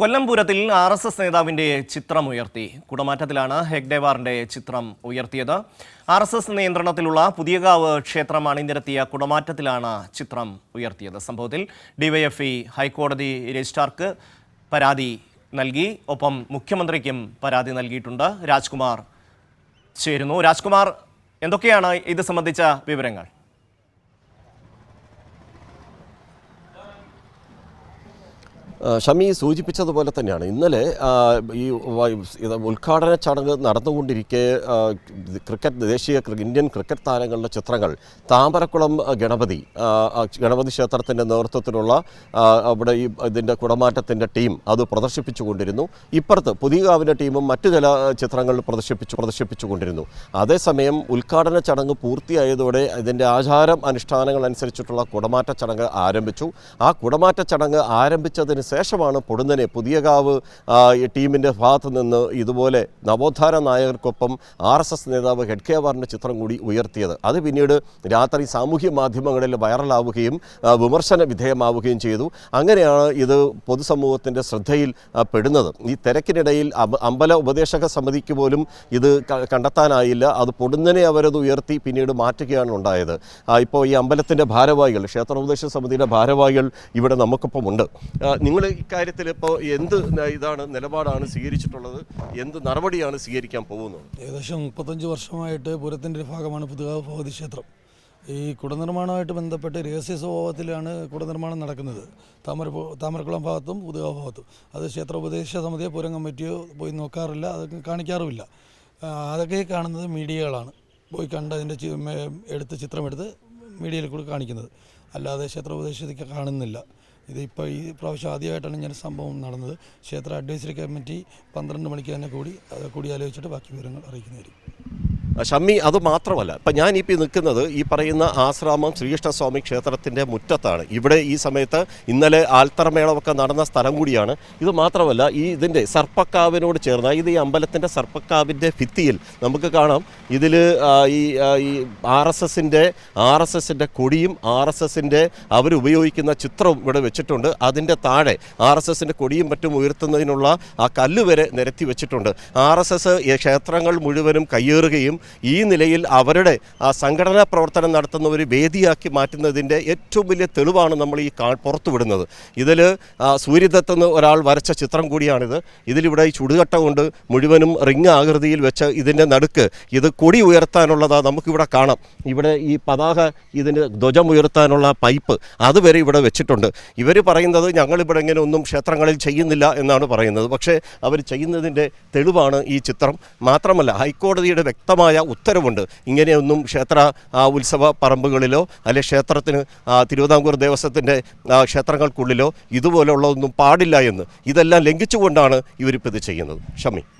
കൊല്ലം പൂരത്തിൽ RSS നേതാവിന്റെ ചിത്രം ഉയർത്തി. കുടമാറ്റത്തിലാണ് ഹെഗ്ഡേവാറിന്റെ ചിത്രം ഉയർത്തിയത്. RSS നിയന്ത്രണത്തിലുള്ള പുതിയകാവ് ക്ഷേത്രം അണിനിരത്തിയ കുടമാറ്റത്തിലാണ് ചിത്രം ഉയർത്തിയത്. സംഭവത്തിൽ ഡിവൈഎഫ്ഐ ഹൈക്കോടതി രജിസ്ട്രാർക്ക് പരാതി നൽകി. ഒപ്പം മുഖ്യമന്ത്രിക്കും പരാതി നൽകിയിട്ടുണ്ട്. രാജ്കുമാർ ചേരുന്നു. രാജ്കുമാർ, എന്തൊക്കെയാണ് ഇത് സംബന്ധിച്ച വിവരങ്ങൾ? ഷമി സൂചിപ്പിച്ചതുപോലെ തന്നെയാണ് ഇന്നലെ ഈ ഉദ്ഘാടന ചടങ്ങ് നടന്നുകൊണ്ടിരിക്കെ ദേശീയ ഇന്ത്യൻ ക്രിക്കറ്റ് താരങ്ങളുടെ ചിത്രങ്ങൾ താമരക്കുളം ഗണപതി ക്ഷേത്രത്തിൻ്റെ നേതൃത്വത്തിലുള്ള അവിടെ ഇതിൻ്റെ കുടമാറ്റത്തിൻ്റെ ടീം അത് പ്രദർശിപ്പിച്ചുകൊണ്ടിരുന്നു. ഇപ്പുറത്ത് പുതിയകാവിൻ്റെ ടീമും മറ്റു ചില ചിത്രങ്ങൾ പ്രദർശിപ്പിച്ചുകൊണ്ടിരുന്നു. അതേസമയം ഉദ്ഘാടന ചടങ്ങ് പൂർത്തിയായതോടെ ഇതിൻ്റെ ആചാരം അനുഷ്ഠാനങ്ങൾ അനുസരിച്ചിട്ടുള്ള കുടമാറ്റ ചടങ്ങ് ആരംഭിച്ചു. ആ കുടമാറ്റ ചടങ്ങ് ആരംഭിച്ചതിന് ശേഷമാണ് പൊടുന്നനെ പുതിയകാവ് ടീമിൻ്റെ ഭാഗത്തു നിന്ന് ഇതുപോലെ നവോത്ഥാന നായകർക്കൊപ്പം RSS നേതാവ് ഹെഗ്ഡേവാറിൻ്റെ ചിത്രം കൂടി ഉയർത്തിയത്. അത് പിന്നീട് രാത്രി സാമൂഹ്യ മാധ്യമങ്ങളിൽ വൈറലാവുകയും വിമർശന വിധേയമാവുകയും ചെയ്തു. അങ്ങനെയാണ് ഇത് പൊതുസമൂഹത്തിൻ്റെ ശ്രദ്ധയിൽ പെടുന്നത്. ഈ തിരക്കിനിടയിൽ അമ്പല ഉപദേശക സമിതിക്ക് പോലും ഇത് കണ്ടെത്താനായില്ല. അത് പൊടുന്നനെ അവരത് ഉയർത്തി പിന്നീട് മാറ്റുകയാണ് ഉണ്ടായത്. ഇപ്പോൾ ഈ അമ്പലത്തിൻ്റെ ഭാരവാഹികൾ, ക്ഷേത്രോപദേശക സമിതിയുടെ ഭാരവാഹികൾ ഇവിടെ നമുക്കൊപ്പം ഉണ്ട്. നിങ്ങൾ ഇക്കാര്യത്തിൽ ഇപ്പോൾ എന്ത് നിലപാടാണ് സ്വീകരിച്ചിട്ടുള്ളത്? എന്ത് നടപടിയാണ് സ്വീകരിക്കാൻ പോകുന്നത്? ഏകദേശം 35 വർഷമായിട്ട് പൂരത്തിൻ്റെ ഒരു ഭാഗമാണ് പുതിയകാവ് ഭഗവതി ക്ഷേത്രം. ഈ കുടനിർമ്മാണവുമായിട്ട് ബന്ധപ്പെട്ട് രഹസ്യ സ്വഭാവത്തിലാണ് കുടനിർമ്മാണം നടക്കുന്നത്. താമരക്കുളം ഭാഗത്തും പുതിയകാവ് ഭാഗത്തും. അത് ക്ഷേത്രോപദേശ സമിതിയോ പൂരം കമ്മിറ്റിയോ പോയി നോക്കാറില്ല, അതൊക്കെ കാണിക്കാറുമില്ല. അതൊക്കെ കാണുന്നത് മീഡിയകളാണ്. പോയി കണ്ട് അതിൻ്റെ ചിത്രമെടുത്ത് മീഡിയയിൽ കൂടി കാണിക്കുന്നത്, അല്ലാതെ ക്ഷേത്രോപദേശത്തേക്ക് കാണുന്നില്ല. ഇതിപ്പോൾ ഈ പ്രാവശ്യം ആദ്യമായിട്ടാണ് ഇങ്ങനെ സംഭവം നടന്നത്. ക്ഷേത്ര അഡ്വൈസറി കമ്മിറ്റി 12 മണിക്ക് തന്നെ കൂടി ആലോചിച്ചിട്ട് ബാക്കി വിവരങ്ങൾ അറിയിക്കുന്നതായിരിക്കും. ഷമ്മി, അത് മാത്രമല്ല, ഇപ്പം ഞാനിപ്പോൾ നിൽക്കുന്നത് ഈ പറയുന്ന ആശ്രാമം ശ്രീകൃഷ്ണസ്വാമി ക്ഷേത്രത്തിൻ്റെ മുറ്റത്താണ്. ഇവിടെ ഈ സമയത്ത് ഇന്നലെ ആൽത്തറമേളമൊക്കെ നടന്ന സ്ഥലം കൂടിയാണ്. ഇത് മാത്രമല്ല, ഇതിൻ്റെ സർപ്പക്കാവിനോട് ചേർന്ന ഈ അമ്പലത്തിൻ്റെ സർപ്പക്കാവിൻ്റെ ഭിത്തിയിൽ നമുക്ക് കാണാം ഇതിൽ ഈ RSSൻ്റെ കൊടിയും RSSൻ്റെ അവരുപയോഗിക്കുന്ന ചിത്രവും ഇവിടെ വെച്ചിട്ടുണ്ട്. അതിൻ്റെ താഴെ RSSൻ്റെ കൊടിയും മറ്റും ഉയർത്തുന്നതിനുള്ള ആ കല്ല് വരെ നിരത്തി വെച്ചിട്ടുണ്ട്. RSS ക്ഷേത്രങ്ങൾ മുഴുവനും കയ്യേറുകയും ഈ നിലയിൽ അവരുടെ സംഘടനാ പ്രവർത്തനം നടത്തുന്ന ഒരു വേദിയാക്കി മാറ്റുന്നതിൻ്റെ ഏറ്റവും വലിയ തെളിവാണ് നമ്മൾ ഈ പുറത്തുവിടുന്നത്. ഇതിൽ സൂര്യദത്തെന്ന് ഒരാൾ വരച്ച ചിത്രം കൂടിയാണിത്. ഇതിലിവിടെ ഈ ചുടുകട്ട കൊണ്ട് മുഴുവനും റിങ് ആകൃതിയിൽ വെച്ച് ഇതിൻ്റെ നടുക്ക് ഇത് കൊടി ഉയർത്താനുള്ളതാ നമുക്കിവിടെ കാണാം. ഇവിടെ ഈ പതാക ഇതിന് ധ്വജം ഉയർത്താനുള്ള പൈപ്പ് അതുവരെ ഇവിടെ വെച്ചിട്ടുണ്ട്. ഇവർ പറയുന്നത് ഞങ്ങളിവിടെ ഇങ്ങനെ ഒന്നും ക്ഷേത്രങ്ങളിൽ ചെയ്യുന്നില്ല എന്നാണ് പറയുന്നത്. പക്ഷേ അവർ ചെയ്യുന്നതിൻ്റെ തെളിവാണ് ഈ ചിത്രം. മാത്രമല്ല, ഹൈക്കോടതിയുടെ വ്യക്തമായ ഉത്തരവുണ്ട്. ഇങ്ങനെയൊന്നും ക്ഷേത്ര ഉത്സവ പറമ്പുകളിലോ അല്ലെ ക്ഷേത്രത്തിന് തിരുവിതാംകൂർ ദേവസ്വത്തിൻ്റെ ക്ഷേത്രങ്ങൾക്കുള്ളിലോ ഇതുപോലെയുള്ളതൊന്നും പാടില്ല എന്ന്. ഇതെല്ലാം ലംഘിച്ചുകൊണ്ടാണ് ഇവരിപ്പോൾ ഇത് ചെയ്യുന്നത്. ഷമി.